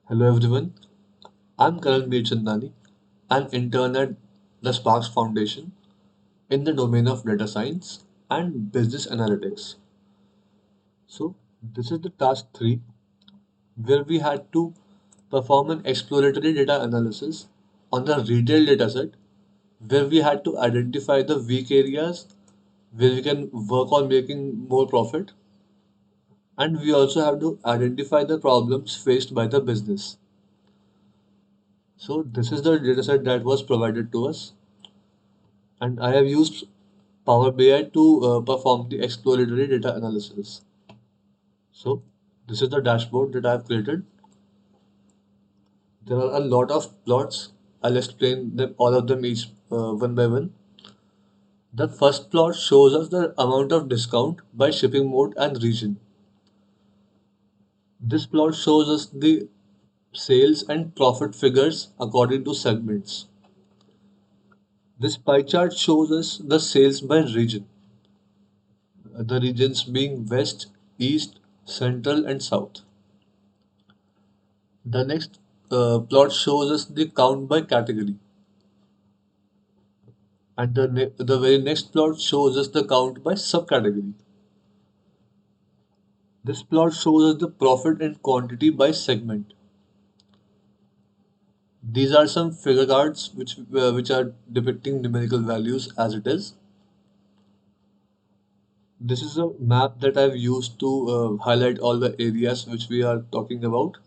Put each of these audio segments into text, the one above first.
Hello everyone, I'm Karan Chandani, an intern at the Sparks Foundation in the domain of data science and business analytics. So, this is the task 3 where we had to perform an exploratory data analysis on the retail dataset where we had to identify the weak areas where we can work on making more profit, and we also have to identify the problems faced by the business. So, this is the dataset that was provided to us, and I have used Power BI to perform the exploratory data analysis. So, this is the dashboard that I have created. There are a lot of plots. I'll explain them all of them each one by one. The first plot shows us the amount of discount by shipping mode and region. This plot shows us the sales and profit figures according to segments. This pie chart shows us the sales by region, the regions being West, East, Central, and South. The next plot shows us the count by category, and the very next plot shows us the count by subcategory. This plot shows us the profit and quantity by segment. These are some figure cards which are depicting numerical values as it is. This is a map that I've used to highlight all the areas which we are talking about,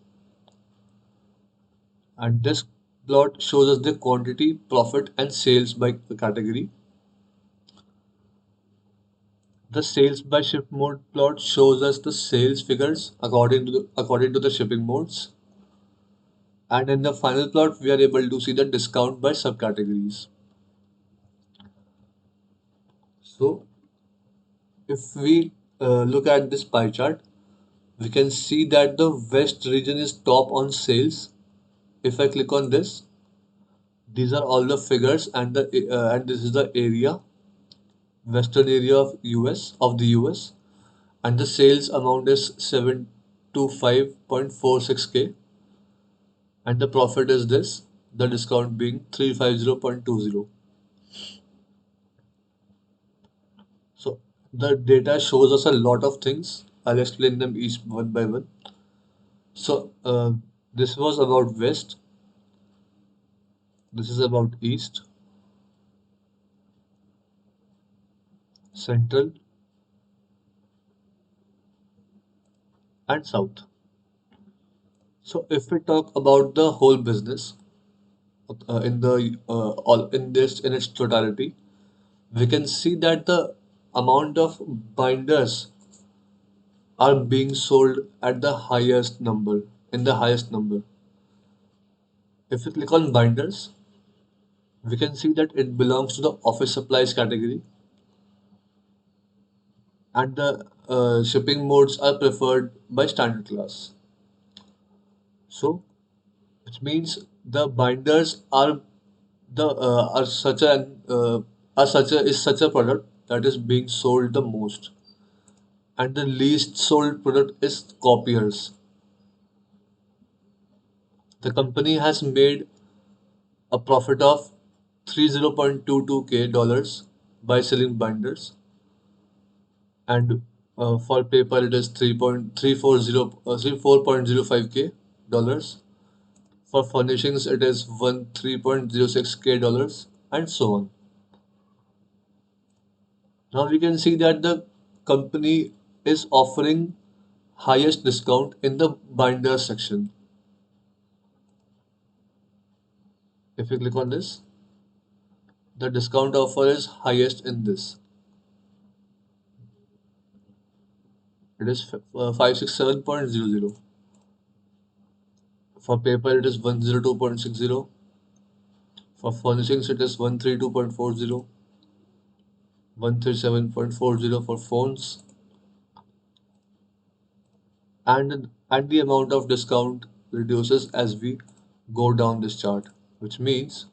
and this plot shows us the quantity, profit, and sales by category. The sales by ship mode plot shows us the sales figures according to the shipping modes. And in the final plot, we are able to see the discount by subcategories. So if we look at this pie chart, we can see that the west region is top on sales. If I click on this, these are all the figures, and this is the area, western area of US, and the sales amount is 725.46K, and the profit is this, the discount being 350.20. So the data shows us a lot of things. I'll explain them each one by one. So this was about west, this is about east, central, and south. So if we talk about the whole business in the all in this in its totality, we can see that the amount of binders are being sold at the highest number, in the highest number. If you click on binders, we can see that it belongs to the office supplies category, and the shipping modes are preferred by standard class. So, which means the binders are such a is such a product that is being sold the most, and the least sold product is copiers. The company has made a profit of 30.22K dollars by selling binders, and for paper it is 4.05K dollars. For furnishings it is 3.06K dollars, and so on. Now we can see that the company is offering highest discount in the binder section. If you click on this, the discount offer is highest in this. It is 567.00. For paper, it is 102.60. For furnishings, it is 132.40, 137.40 for phones, and the amount of discount reduces as we go down this chart, which means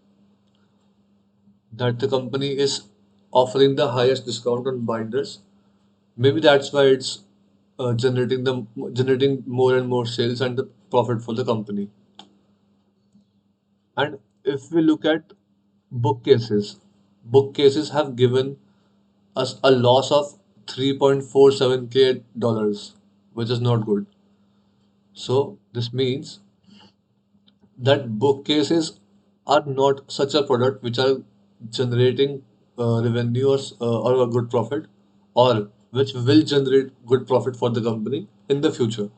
that the company is offering the highest discount on binders. Maybe that's why it's generating more and more sales and the profit for the company. And if we look at bookcases, bookcases have given us a loss of 3.47k dollars, which is not good. So this means that bookcases are not such a product which are generating or a good profit, or which will generate good profit for the company in the future.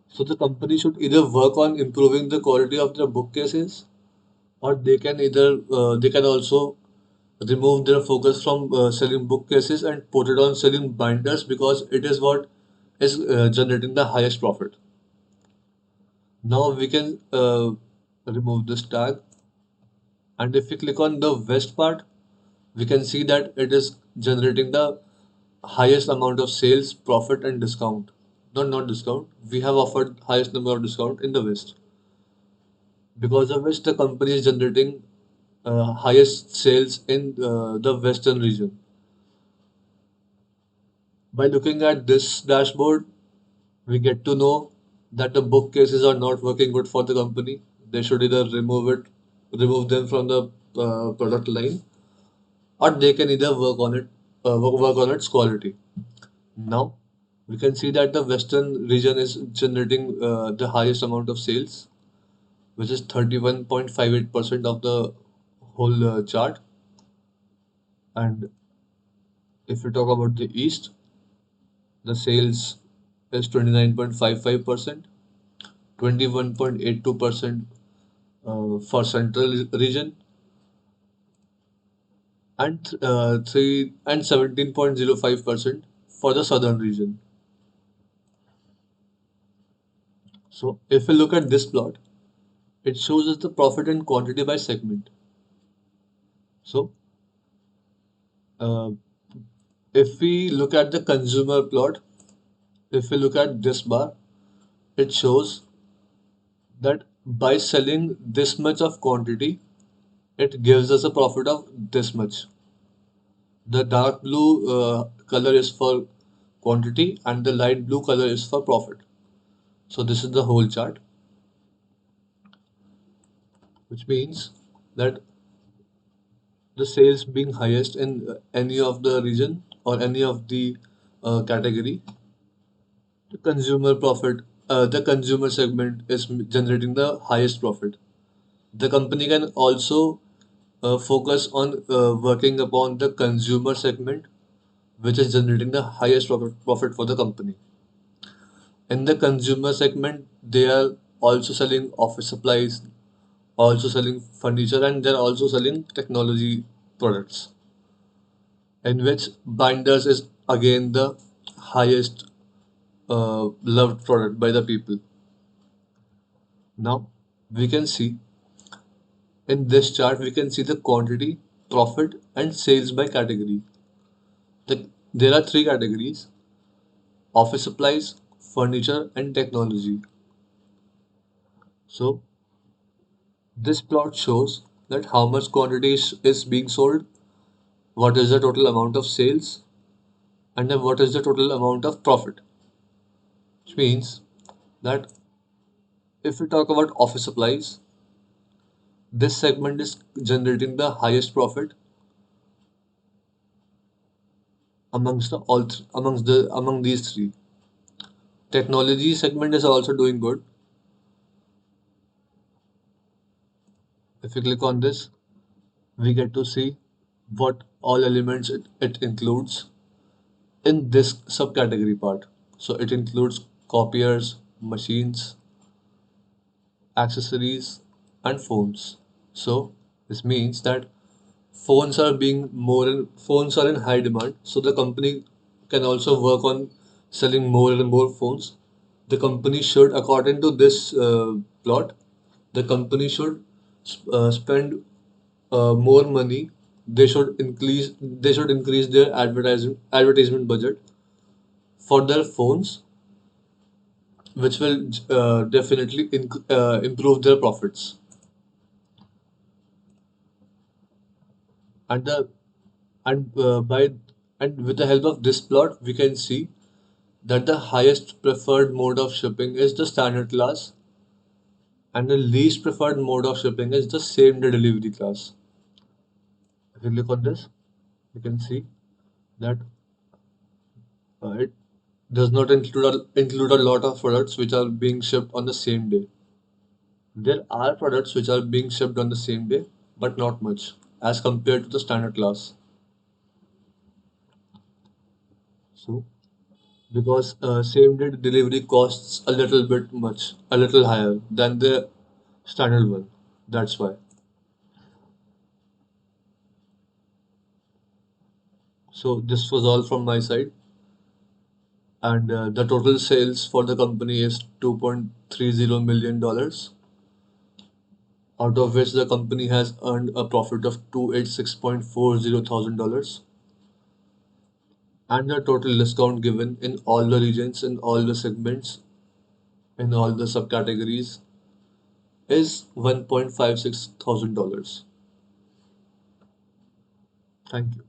So the company should either work on improving the quality of their bookcases, or they can also remove their focus from selling bookcases and put it on selling binders, because it is what is generating the highest profit. Now we can remove this tag, and if we click on the west part, we can see that it is generating the highest amount of sales, profit, and discount. Not discount. We have offered highest number of discount in the west, because of which the company is generating highest sales in the western region. By looking at this dashboard, we get to know that the bookcases are not working good for the company. They should either remove them from the product line, or they can either work on its quality. Now, we can see that the western region is generating the highest amount of sales, which is 31.58% of the whole chart. And if we talk about the east, the sales is 29.55%, 21.82% for central region, and 17.05% for the southern region. So if we look at this plot, it shows us the profit and quantity by segment. So uh, if we look at the consumer plot, if we look at this bar, it shows that by selling this much of quantity, it gives us a profit of this much. The dark blue color is for quantity and the light blue color is for profit. So this is the whole chart, which means that the sales being highest in any of the region or any of the category, the consumer segment is generating the highest profit. The company can also focus on working upon the consumer segment, which is generating the highest profit for the company. In the consumer segment, they are also selling office supplies, also selling furniture, and they're also selling technology products, in which binders is again the highest loved product by the people. Now we can see in this chart, we can see the quantity, profit, and sales by category. There are three categories: office supplies, furniture, and technology. So this plot shows that how much quantity is being sold, what is the total amount of sales, and then what is the total amount of profit. Which means that if we talk about office supplies, this segment is generating the highest profit among these three. Technology segment is also doing good. If we click on this, we get to see what all elements it includes in this subcategory part. So it includes copiers, machines, accessories, and phones. So this means that phones are in high demand. So the company can also work on selling more and more phones. The company should, according to this plot, the company should spend more money. They should increase their advertisement budget for their phones, which will definitely improve their profits. And the and by and with the help of this plot, we can see that the highest preferred mode of shipping is the standard class and the least preferred mode of shipping is the same day delivery class. If you click on this, you can see that it does not include a lot of products which are being shipped on the same day. There are products which are being shipped on the same day, but not much as compared to the standard class. So, because same day delivery costs a little bit much, a little higher than the standard one. That's why. So, this was all from my side, and the total sales for the company is $2.30 million, out of which the company has earned a profit of $286,400,000, and the total discount given in all the regions, in all the segments, in all the subcategories is $1.56 thousand. Thank you.